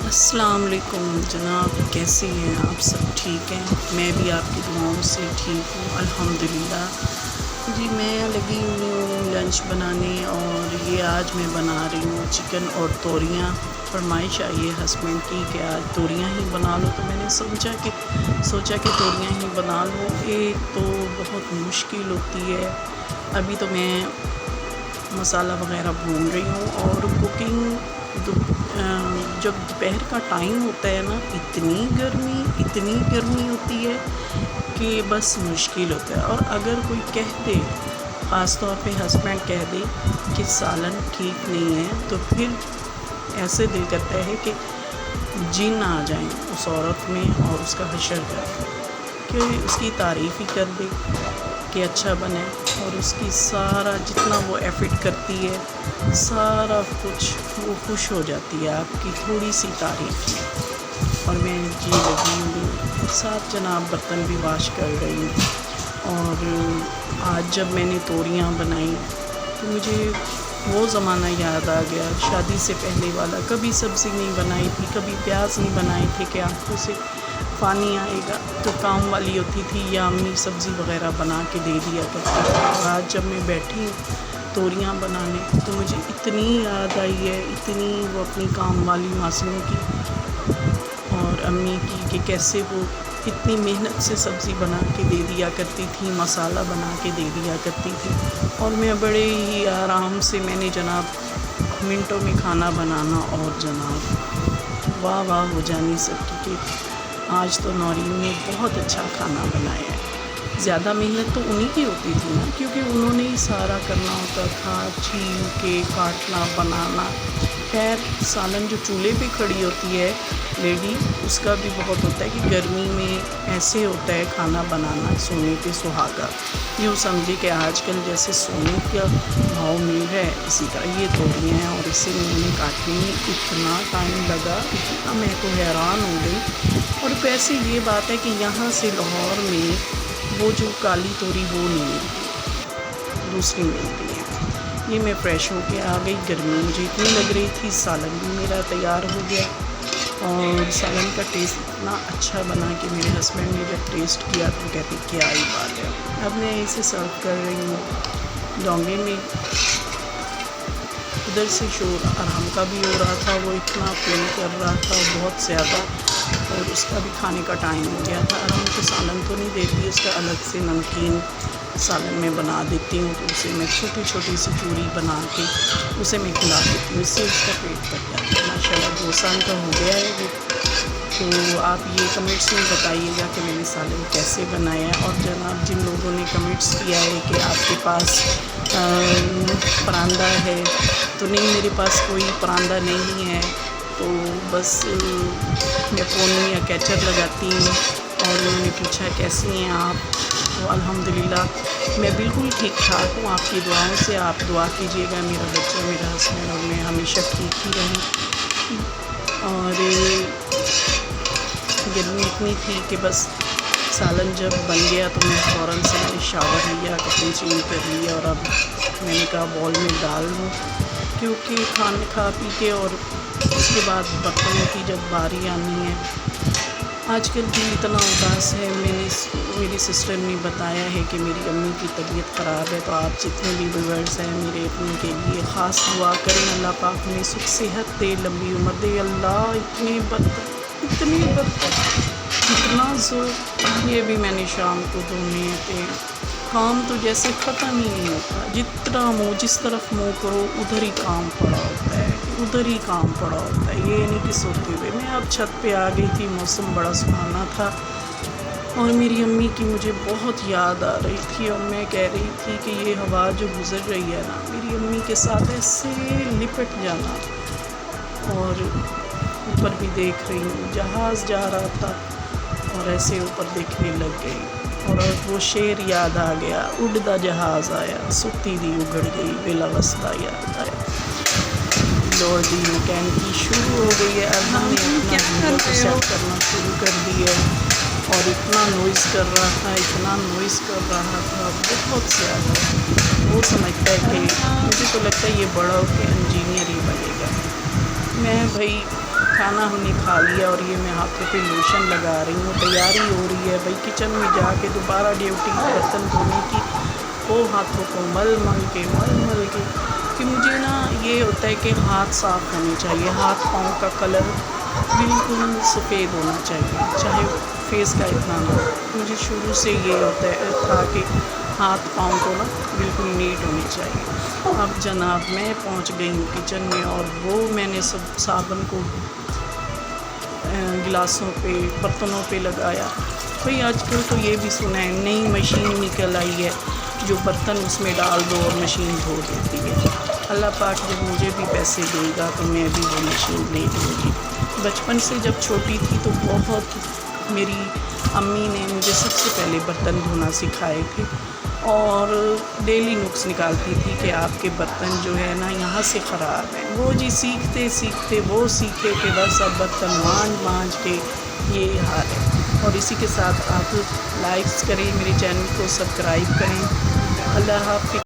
السلام علیکم جناب، کیسے ہیں آپ؟ سب ٹھیک ہیں؟ میں بھی آپ کی دعاؤں سے ٹھیک ہوں الحمدللہ جی۔ میں لگی ہوئی ہوں لنچ بنانے، اور یہ آج میں بنا رہی ہوں چکن اور توریاں۔ فرمائش آئی ہے ہسبینڈ کی کہ آج توریاں ہی بنا لو، تو میں نے سوچا کہ توریاں ہی بنا لو۔ ایک تو بہت مشکل ہوتی ہے۔ ابھی تو میں مسالہ وغیرہ بھون رہی ہوں، اور کوکنگ جب دوپہر کا ٹائم ہوتا ہے نا، اتنی گرمی ہوتی ہے کہ بس مشکل ہوتا ہے۔ اور اگر کوئی کہہ دے، خاص طور پہ ہسبینڈ کہہ دے کہ سالن ٹھیک نہیں ہے، تو پھر ایسے دل کرتا ہے کہ جن آ جائیں اس عورت میں اور اس کا حشر کر دے، کہ اس کی تعریف ہی کر دے کہ اچھا بنے، اور اس کی سارا جتنا وہ ایفرٹ کرتی ہے سارا کچھ وہ خوش ہو جاتی ہے آپ کی تھوڑی سی تعریف میں۔ اور میں لگی ہوئی ساتھ جناب برتن بھی واش کر رہی ہوں۔ اور آج جب میں نے توریاں بنائیں تو مجھے وہ زمانہ یاد آ گیا، شادی سے پہلے والا۔ کبھی سبزی نہیں بنائی تھی، کبھی پیاز نہیں بنائے تھے کہ آنکھوں سے پانی آئے گا، تو کام والی ہوتی تھی یا امی سبزی وغیرہ بنا کے دے دیا کرتی تھی۔ اور آج جب میں بیٹھی ہوں توریاں بنانے، تو مجھے اتنی یاد آئی ہے، اتنی وہ اپنی کام والی ماسموں کی اور امی کی، کہ کیسے وہ اتنی محنت سے سبزی بنا کے دے دیا کرتی تھی، مسالہ بنا کے دے دیا کرتی تھی، اور میں بڑے ہی آرام سے میں نے جناب منٹوں میں کھانا بنانا، اور جناب واہ واہ ہو جانی سب کی کہ آج تو نورین نے بہت اچھا کھانا بنایا ہے۔ زیادہ محنت تو انہی کی ہوتی تھی نا، کیونکہ انہوں نے ہی سارا کرنا ہوتا تھا، چھیل کے کاٹنا بنانا۔ خیر سالن جو چولہے پہ کھڑی ہوتی ہے لیڈی، اس کا بھی بہت ہوتا ہے کہ گرمی میں ایسے ہوتا ہے کھانا بنانا سونے پہ سہاگا۔ یوں سمجھے کہ آج کل جیسے سونے کا بھاؤ مل رہا ہے، اسی طرح یہ توریاں ہیں، اور اسے میں نے کاٹنے میں اتنا ٹائم لگا، اتنا میں تو حیران ہو گئی۔ اور ویسے یہ بات ہے کہ یہاں سے لاہور میں وہ جو کالی توری وہ نہیں ملتی، دوسری ملتی ہے۔ یہ میں فریش ہو کے آ گئی، گرمی مجھے اتنی لگ رہی تھی، سالن بھی میرا تیار ہو گیا، اور سالن کا ٹیسٹ اتنا اچھا بنا کہ میرے ہسبینڈ نے جب ٹیسٹ کیا تو کہتے کیا ہی بات ہے۔ اب میں اسے سرو کر رہی ہوں ڈونگے میں۔ ادھر سے شور ارحم کا بھی ہو رہا تھا، وہ اتنا پلے کر رہا تھا بہت زیادہ، اور اس کا بھی کھانے کا ٹائم ہو گیا تھا۔ ارحم کو سالن تو نہیں دیتی، اس کا الگ سے نمکین سالن میں بنا دیتی ہوں، تو اسے میں چھوٹی چھوٹی سی چوری بنا کے اسے میں کھلا دیتی ہوں، اس سے اس کا پیٹ بھر جاتا ہے۔ ماشاء اللہ 2 سال کا ہو گیا ہے وہ۔ تو آپ یہ کمنٹس میں بتائیے گا کہ میں نے سالن کیسے بنایا ہے۔ اور جناب جن لوگوں نے کمنٹس کیا ہے کہ آپ کے پاس پراندہ ہے، تو نہیں، میرے پاس کوئی پراندہ نہیں ہے، تو بس میں فون میں یا کیچر لگاتی ہوں۔ اور انہوں نے پوچھا کیسی ہیں آپ، تو الحمدللہ میں بالکل ٹھیک ٹھاک ہوں، آپ کی دعاؤں سے۔ آپ دعا کیجیے گا میرا بچہ، میرا ہسبینڈ اور میں ہمیشہ ٹھیک ہی رہیں۔ اور گرمی اتنی تھی کہ بس سالن جب بن گیا تو میں فوراً سے میں نے شاور لیا، کپڑے چینج کر لیا، اور اب میں نے کہا بول میں ڈال دوں، کیونکہ کھا پی کے اور اس کے بعد برتنوں کی جب باری آنی ہے۔ آج کل دل اتنا اداس ہے، میری سسٹر نے بتایا ہے کہ میری امی کی طبیعت خراب ہے، تو آپ جتنے بھی ویورز ہیں میرے اپنے کے لیے خاص دعا کریں، اللہ پاک انہیں سکھ صحت دے، لمبی عمر دے۔ اللہ اتنی برکت، اتنا زور، یہ بھی میں نے شام کو دھونے تھے۔ کام تو جیسے ختم ہی نہیں ہوتا، جس طرف منہ کرو ادھر ہی کام پڑا ہوتا ہے، ادھر ہی کام پڑا ہوتا ہے، یہ نہیں کہ سوتے ہوئے۔ میں اب چھت پہ آ گئی تھی، موسم بڑا سہانا تھا، اور میری امی کی مجھے بہت یاد آ رہی تھی، اور میں کہہ رہی تھی کہ یہ ہوا جو گزر رہی ہے نا، میری امی کے ساتھ ایسے لپٹ جانا۔ اور اوپر بھی دیکھ رہی ہوں، جہاز جا رہا تھا، اور ایسے اوپر دیکھنے لگ گئی، اور وہ شعر یاد آ گیا، اڑدا جہاز آیا، ستی دی اگڑ گئی، بلا واسطہ یاد آیا۔ لوڈ دی مکینکی شروع ہو گئی ہے، اب ہم نے اپنا ویڈیو کو سیٹ کرنا شروع کر دیا ہے، اور اتنا نوائز کر رہا تھا بہت زیادہ۔ وہ سمجھتا ہے کہ مجھے تو لگتا ہے یہ بڑا ہو کے انجینئر ہی بنے گا۔ میں بھائی کھانا ہم نے کھا لیا اور یہ میں ہاتھوں پہ لوشن لگا رہی ہوں، تیاری ہو رہی ہے بھائی کچن میں جا کے دوبارہ ڈیوٹی برتن دھونے کی، وہ ہاتھوں کو مل مل کے کہ مجھے نا یہ ہوتا ہے کہ ہاتھ صاف ہونے چاہیے، ہاتھ پاؤں کا کلر بالکل سفید ہونا چاہیے، چاہے فیس کا اتنا نہ ہو۔ مجھے شروع سے یہ ہوتا ہے تھا کہ ہاتھ پاؤں کو نا بالکل نیٹ ہونے چاہیے۔ اب جناب میں پہنچ گئی ہوں کچن میں، اور وہ میں نے سب صابن کو گلاسوں پہ برتنوں پہ لگایا۔ بھئی آج کل تو یہ بھی سنا ہے نئی مشین نکل آئی ہے جو برتن اس میں ڈال دو اور مشین دھو دیتی ہے۔ اللہ پاک جب مجھے بھی پیسے دے گا تو میں بھی وہ مشین لے لوں گی۔ بچپن سے جب چھوٹی تھی تو بہت میری امی نے مجھے سب سے پہلے برتن دھونا سکھائے تھے، اور ڈیلی نکس نکالتی تھی کہ آپ کے برتن جو ہے نا یہاں سے خراب ہیں۔ وہ جی سیکھتے سیکھتے وہ سیکھے کہ بس اب برتن مانج کے یہ حال ہے۔ اور اسی کے ساتھ آپ لائکس کریں، میرے چینل کو سبسکرائب کریں۔ اللہ حافظ۔